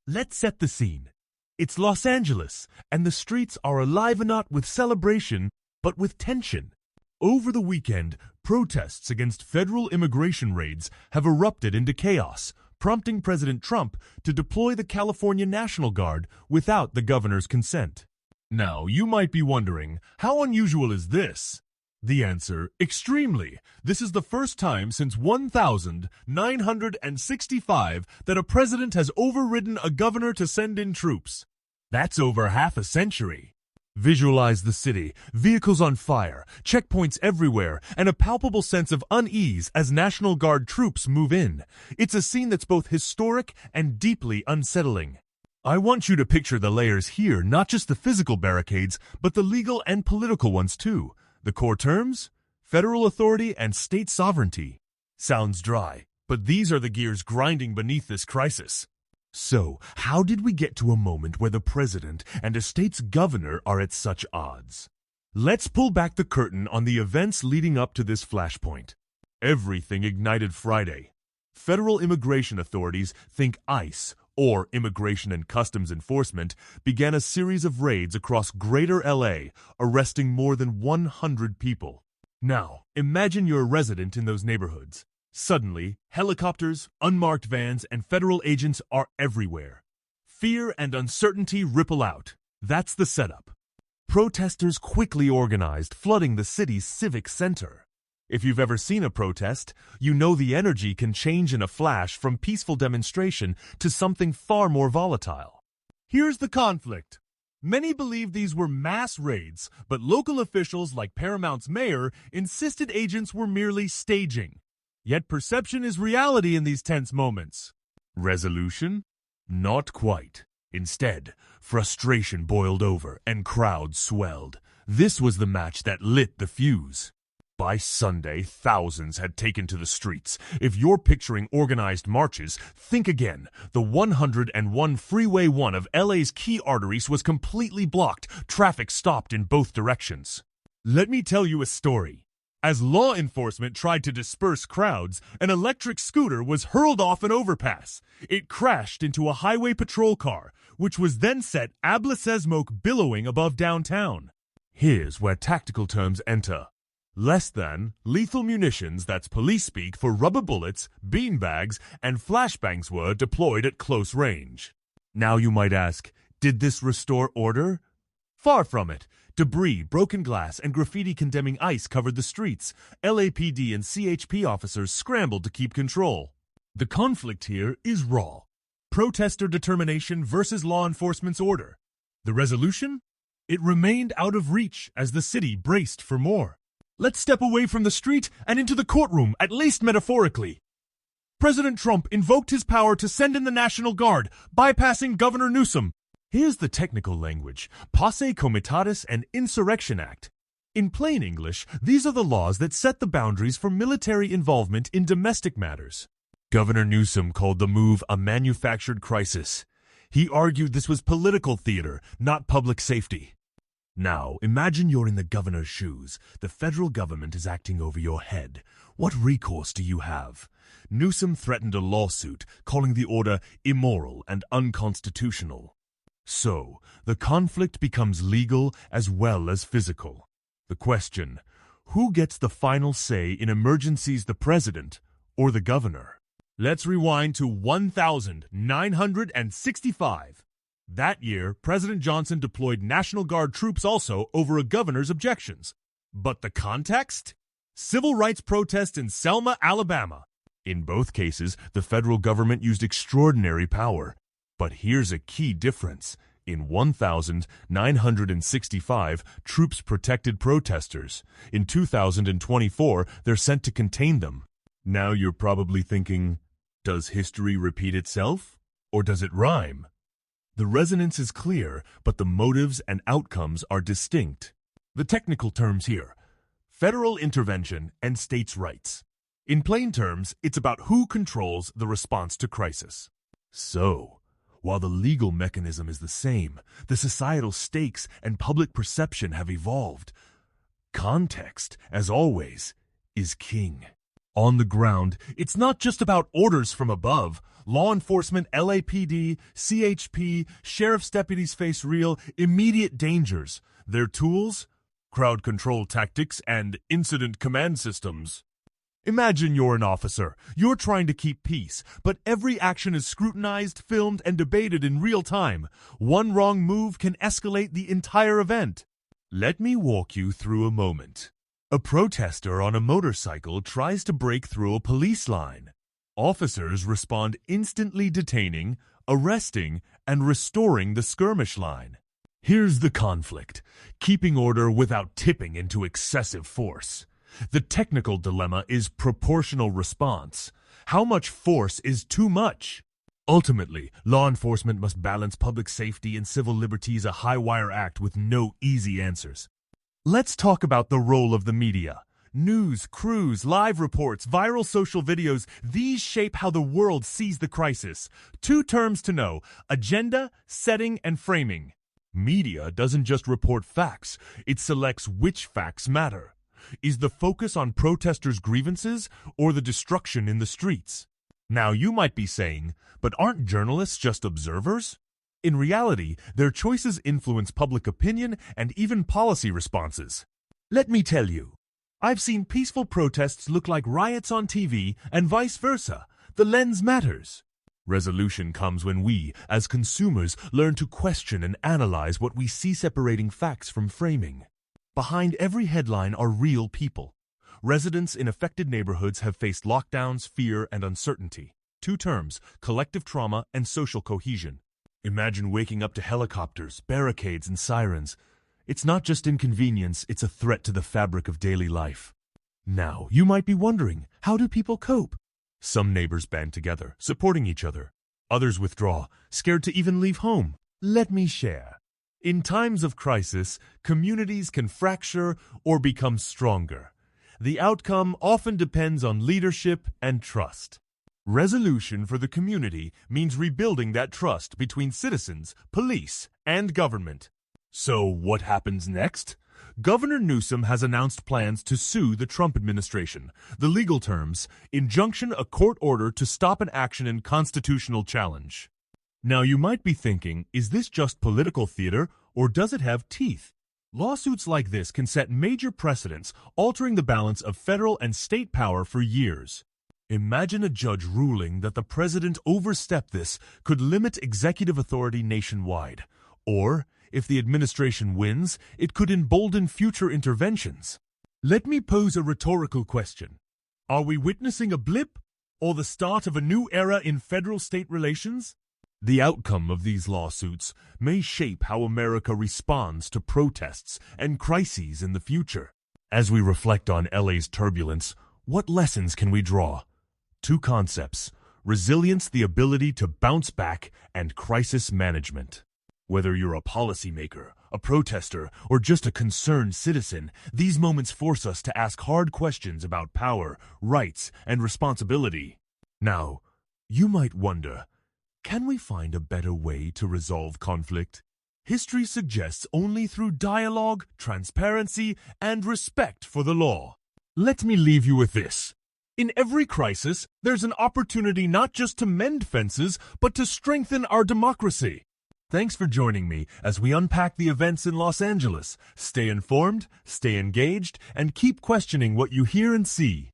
Let's set the scene. It's Los Angeles, and the streets are alive not with celebration, but with tension. Over the weekend, protests against federal immigration raids have erupted into chaos, prompting President Trump to deploy the California National Guard without the governor's consent. Now, you might be wondering, how unusual is this? The answer, extremely. This is the first time since 1965 that a president has overridden a governor to send in troops. That's over half a century. Visualize the city, vehicles on fire, checkpoints everywhere, and a palpable sense of unease as National Guard troops move in. It's a scene that's both historic and deeply unsettling. I want you to picture the layers here, not just the physical barricades, but the legal and political ones too. The core terms? Federal authority and state sovereignty. Sounds dry, but these are the gears grinding beneath this crisis. So, how did we get to a moment where the president and a state's governor are at such odds? Let's pull back the curtain on the events leading up to this flashpoint. Everything ignited Friday. Federal immigration authorities, think ICE, or Immigration and Customs Enforcement, began a series of raids across greater LA, arresting more than 100 people. Now, imagine you're a resident in those neighborhoods. Suddenly, helicopters, unmarked vans, and federal agents are everywhere. Fear and uncertainty ripple out. That's the setup. Protesters quickly organized, flooding the city's civic center. If you've ever seen a protest, you know the energy can change in a flash from peaceful demonstration to something far more volatile. Here's the conflict. Many believe these were mass raids, but local officials like Paramount's mayor insisted agents were merely staging. Yet perception is reality in these tense moments. Resolution? Not quite. Instead, frustration boiled over and crowds swelled. This was the match that lit the fuse. By Sunday, thousands had taken to the streets. If you're picturing organized marches, think again. The 101 Freeway 1 of LA's key arteries was completely blocked. Traffic stopped in both directions. Let me tell you a story. As law enforcement tried to disperse crowds, an electric scooter was hurled off an overpass. It crashed into a highway patrol car, which was then set ablaze smoke billowing above downtown. Here's where tactical terms enter. Less than lethal munitions, that's police speak for rubber bullets, beanbags, and flashbangs were deployed at close range. Now you might ask, did this restore order? Far from it. Debris, broken glass, and graffiti condemning ICE covered the streets. LAPD and CHP officers scrambled to keep control. The conflict here is raw. Protester determination versus law enforcement's order. The resolution? It remained out of reach as the city braced for more. Let's step away from the street and into the courtroom, at least metaphorically. President Trump invoked his power to send in the National Guard, bypassing Governor Newsom. Here's the technical language, Posse Comitatus and Insurrection Act. In plain English, these are the laws that set the boundaries for military involvement in domestic matters. Governor Newsom called the move a manufactured crisis. He argued this was political theater, not public safety. Now, imagine you're in the governor's shoes. The federal government is acting over your head. What recourse do you have? Newsom threatened a lawsuit, calling the order immoral and unconstitutional. So, the conflict becomes legal as well as physical. The question, who gets the final say in emergencies, the president or the governor? Let's rewind to 1965. That year, President Johnson deployed National Guard troops also over a governor's objections. But the context? Civil rights protests in Selma, Alabama. In both cases, the federal government used extraordinary power. But here's a key difference. In 1965, troops protected protesters. In 2024, they're sent to contain them. Now you're probably thinking, does history repeat itself? Or does it rhyme? The resonance is clear, but the motives and outcomes are distinct. The technical terms here: federal intervention and states' rights. In plain terms, it's about who controls the response to crisis. So, while the legal mechanism is the same, the societal stakes and public perception have evolved. Context, as always, is king. On the ground, it's not just about orders from above. Law enforcement, LAPD, CHP, sheriff's deputies face real, immediate dangers. Their tools? Crowd control tactics and incident command systems. Imagine you're an officer. You're trying to keep peace, but every action is scrutinized, filmed, and debated in real time. One wrong move can escalate the entire event. Let me walk you through a moment. A protester on a motorcycle tries to break through a police line. Officers respond instantly detaining, arresting, and restoring the skirmish line. Here's the conflict: keeping order without tipping into excessive force. The technical dilemma is proportional response. How much force is too much? Ultimately, law enforcement must balance public safety and civil liberties, a high-wire act with no easy answers. Let's talk about the role of the media. News, crews, live reports, viral social videos, these shape how the world sees the crisis. Two terms to know: agenda, setting, and framing. Media doesn't just report facts, it selects which facts matter. Is the focus on protesters' grievances or the destruction in the streets? Now you might be saying, but aren't journalists just observers? In reality, their choices influence public opinion and even policy responses. Let me tell you, I've seen peaceful protests look like riots on TV and vice versa. The lens matters. Resolution comes when we, as consumers, learn to question and analyze what we see, separating facts from framing. Behind every headline are real people. Residents in affected neighborhoods have faced lockdowns, fear, and uncertainty. Two terms: collective trauma and social cohesion. Imagine waking up to helicopters, barricades, and sirens. It's not just inconvenience, it's a threat to the fabric of daily life. Now, you might be wondering, how do people cope? Some neighbors band together, supporting each other. Others withdraw, scared to even leave home. Let me share. In times of crisis, communities can fracture or become stronger. The outcome often depends on leadership and trust. Resolution for the community means rebuilding that trust between citizens, police, and government. So what happens next? Governor Newsom has announced plans to sue the Trump administration. The legal terms: injunction, a court order to stop an action and constitutional challenge. Now you might be thinking, is this just political theater or does it have teeth? Lawsuits like this can set major precedents, altering the balance of federal and state power for years. Imagine a judge ruling that the president overstepped this could limit executive authority nationwide. Or, if the administration wins, it could embolden future interventions. Let me pose a rhetorical question. Are we witnessing a blip or the start of a new era in federal-state relations? The outcome of these lawsuits may shape how America responds to protests and crises in the future. As we reflect on LA's turbulence, what lessons can we draw? Two concepts: resilience, the ability to bounce back, and crisis management. Whether you're a policymaker, a protester, or just a concerned citizen, these moments force us to ask hard questions about power, rights, and responsibility. Now, you might wonder, can we find a better way to resolve conflict? History suggests only through dialogue, transparency, and respect for the law. Let me leave you with this. In every crisis, there's an opportunity not just to mend fences, but to strengthen our democracy. Thanks for joining me as we unpack the events in Los Angeles. Stay informed, stay engaged, and keep questioning what you hear and see.